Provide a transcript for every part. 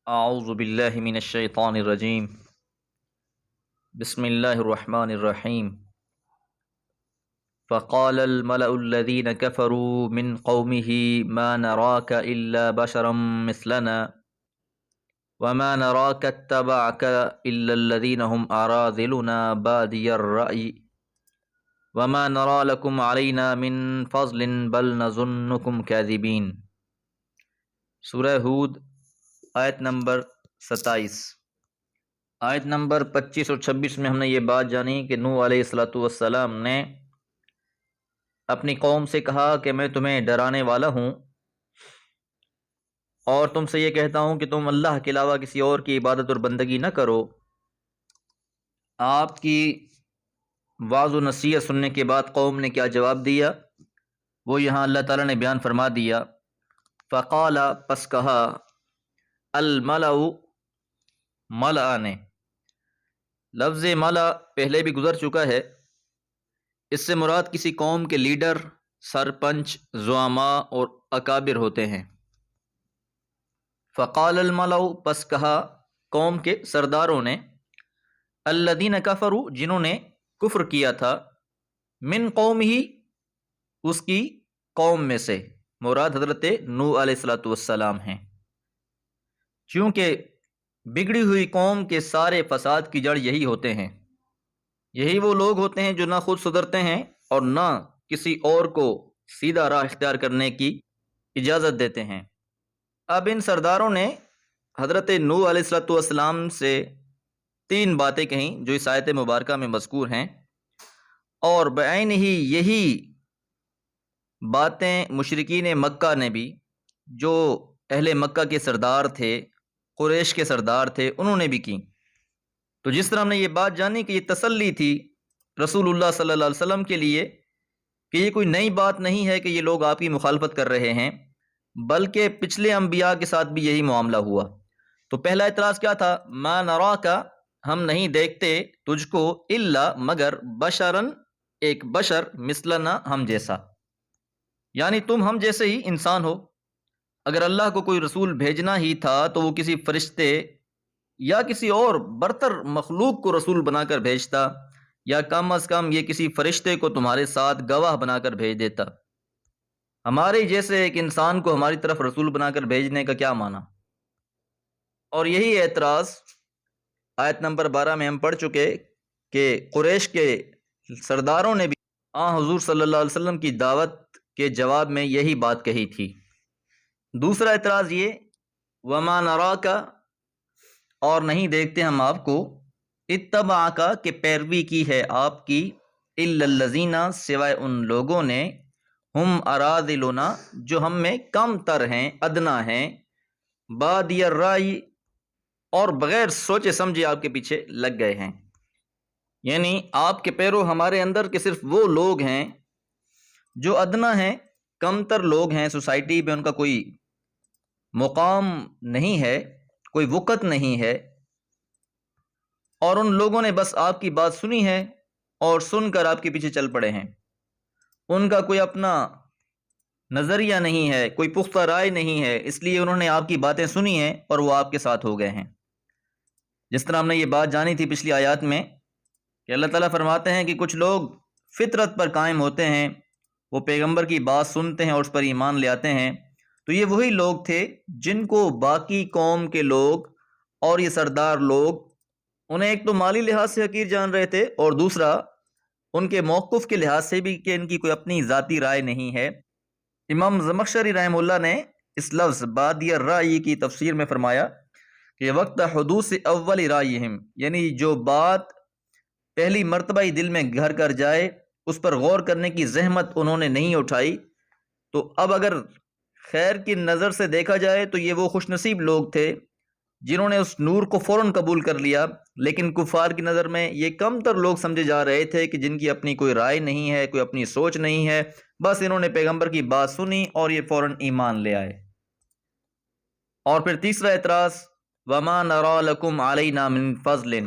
اعوذ باللہ من الشیطان الرجیم بسم اللہ الرحمن الرحیم فقال الملأ الذين كفروا من قومه ما نراك إلا بشرا مثلنا وما نراك اتبعك إلا الذين هم أراذلنا بادي الرأي وما نرى لكم علينا من فضل بل نظنكم كاذبين۔ سورہ ہود آیت نمبر 27۔ آیت نمبر 25 اور 26 میں ہم نے یہ بات جانی کہ نوح علیہ السلام نے اپنی قوم سے کہا کہ میں تمہیں ڈرانے والا ہوں اور تم سے یہ کہتا ہوں کہ تم اللہ کے علاوہ کسی اور کی عبادت اور بندگی نہ کرو۔ آپ کی وعظ و نصیحت سننے کے بعد قوم نے کیا جواب دیا وہ یہاں اللہ تعالیٰ نے بیان فرما دیا۔ فقال، پس کہا، الملأ، ملأ نے، لفظ ملأ پہلے بھی گزر چکا ہے، اس سے مراد کسی قوم کے لیڈر، سرپنچ، زعماء اور اکابر ہوتے ہیں۔ فقال الملأ، پس کہا قوم کے سرداروں نے، الذین کفروا، جنہوں نے کفر کیا تھا، من قومہ، اس کی قوم میں سے، مراد حضرت نوح علیہ السلام ہیں، چونکہ بگڑی ہوئی قوم کے سارے فساد کی جڑ یہی ہوتے ہیں، یہی وہ لوگ ہوتے ہیں جو نہ خود سدھرتے ہیں اور نہ کسی اور کو سیدھا راہ اختیار کرنے کی اجازت دیتے ہیں۔ اب ان سرداروں نے حضرت نوح علیہ السلام سے 3 باتیں کہیں جو اس آیت مبارکہ میں مذکور ہیں، اور بعین ہی یہی باتیں مشرکین مکہ نے بھی، جو اہل مکہ کے سردار تھے، قریش کے سردار تھے، انہوں نے بھی کی۔ تو جس طرح ہم نے یہ بات جانی کہ یہ تسلی تھی رسول اللہ صلی اللہ علیہ وسلم کے لیے کہ یہ کوئی نئی بات نہیں ہے کہ یہ لوگ آپ کی مخالفت کر رہے ہیں، بلکہ پچھلے انبیاء کے ساتھ بھی یہی معاملہ ہوا۔ تو پہلا اعتراض کیا تھا؟ ما نراک، ہم نہیں دیکھتے تجھ کو، الا، مگر، بشرن، ایک بشر، مثلنا، ہم جیسا، یعنی تم ہم جیسے ہی انسان ہو۔ اگر اللہ کو کوئی رسول بھیجنا ہی تھا تو وہ کسی فرشتے یا کسی اور برتر مخلوق کو رسول بنا کر بھیجتا، یا کم از کم یہ کسی فرشتے کو تمہارے ساتھ گواہ بنا کر بھیج دیتا۔ ہمارے جیسے ایک انسان کو ہماری طرف رسول بنا کر بھیجنے کا کیا معنی؟ اور یہی اعتراض آیت نمبر 12 میں ہم پڑھ چکے کہ قریش کے سرداروں نے بھی حضور صلی اللہ علیہ وسلم کی دعوت کے جواب میں یہی بات کہی تھی۔ دوسرا اعتراض یہ، وما نراک، اور نہیں دیکھتے ہم آپ کو، اتبعک، کہ پیروی کی ہے آپ کی، الا الذین، سوائے ان لوگوں نے، ہم اراذلنا، جو ہم میں کم تر ہیں، ادنا ہیں، بادی الرائے، اور بغیر سوچے سمجھے آپ کے پیچھے لگ گئے ہیں۔ یعنی آپ کے پیرو ہمارے اندر کے صرف وہ لوگ ہیں جو ادنا ہیں، کم تر لوگ ہیں، سوسائٹی میں ان کا کوئی مقام نہیں ہے، کوئی وقت نہیں ہے، اور ان لوگوں نے بس آپ کی بات سنی ہے اور سن کر آپ کے پیچھے چل پڑے ہیں۔ ان کا کوئی اپنا نظریہ نہیں ہے، کوئی پختہ رائے نہیں ہے، اس لیے انہوں نے آپ کی باتیں سنی ہیں اور وہ آپ کے ساتھ ہو گئے ہیں۔ جس طرح ہم نے یہ بات جانی تھی پچھلی آیات میں کہ اللہ تعالیٰ فرماتے ہیں کہ کچھ لوگ فطرت پر قائم ہوتے ہیں، وہ پیغمبر کی بات سنتے ہیں اور اس پر ایمان لے آتے ہیں، تو یہ وہی لوگ تھے جن کو باقی قوم کے لوگ اور یہ سردار لوگ انہیں ایک تو مالی لحاظ سے حقیر جان رہے تھے، اور دوسرا ان کے موقف کے لحاظ سے بھی کہ ان کی کوئی اپنی ذاتی رائے نہیں ہے۔ امام زمخشری رحمہ اللہ نے اس لفظ بادی الرائے کی تفسیر میں فرمایا کہ وقت حدوث اول رائہم، یعنی جو بات پہلی مرتبہ ہی دل میں گھر کر جائے، اس پر غور کرنے کی زحمت انہوں نے نہیں اٹھائی، تو اب اگر خیر کی نظر سے دیکھا جائے تو یہ وہ خوش نصیب لوگ تھے جنہوں نے اس نور کو فوراً قبول کر لیا، لیکن کفار کی نظر میں یہ کم تر لوگ سمجھے جا رہے تھے کہ جن کی اپنی کوئی رائے نہیں ہے، کوئی اپنی سوچ نہیں ہے، بس انہوں نے پیغمبر کی بات سنی اور یہ فوراً ایمان لے آئے۔ اور پھر تیسرا اعتراض، وما نرى لكم علینا من فضل،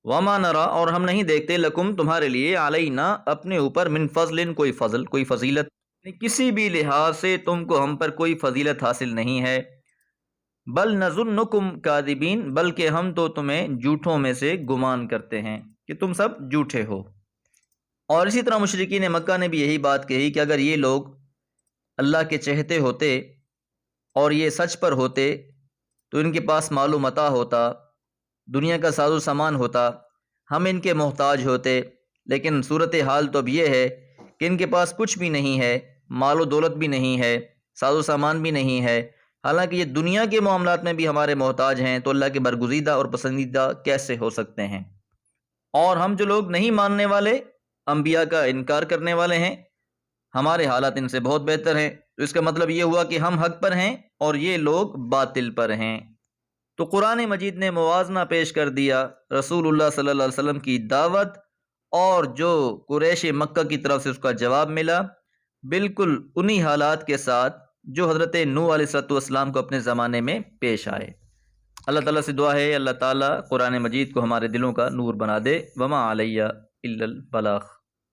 وما نرى، اور ہم نہیں دیکھتے، لکم، تمہارے لیے، علینا، اپنے اوپر، من فضل، کوئی فضل، کوئی فضیلت، کسی بھی لحاظ سے تم کو ہم پر کوئی فضیلت حاصل نہیں ہے۔ بل نظنکم کاذبین، بلکہ ہم تو تمہیں جھوٹوں میں سے گمان کرتے ہیں کہ تم سب جھوٹے ہو۔ اور اسی طرح مشرکین مکہ نے بھی یہی بات کہی کہ اگر یہ لوگ اللہ کے چہتے ہوتے اور یہ سچ پر ہوتے تو ان کے پاس مال و متاع ہوتا، دنیا کا ساز و سامان ہوتا، ہم ان کے محتاج ہوتے، لیکن صورتحال تو اب یہ ہے کہ ان کے پاس کچھ بھی نہیں ہے، مال و دولت بھی نہیں ہے، ساز و سامان بھی نہیں ہے، حالانکہ یہ دنیا کے معاملات میں بھی ہمارے محتاج ہیں، تو اللہ کے برگزیدہ اور پسندیدہ کیسے ہو سکتے ہیں؟ اور ہم جو لوگ نہیں ماننے والے، انبیاء کا انکار کرنے والے ہیں، ہمارے حالات ان سے بہت بہتر ہیں۔ تو اس کا مطلب یہ ہوا کہ ہم حق پر ہیں اور یہ لوگ باطل پر ہیں۔ تو قرآن مجید نے موازنہ پیش کر دیا رسول اللہ صلی اللہ علیہ وسلم کی دعوت اور جو قریش مکہ کی طرف سے اس کا جواب ملا، بالکل انہی حالات کے ساتھ جو حضرت نوح علیہ السلام کو اپنے زمانے میں پیش آئے۔ اللہ تعالیٰ سے دعا ہے اللہ تعالیٰ قرآن مجید کو ہمارے دلوں کا نور بنا دے۔ وما علیہ الا البلاغ۔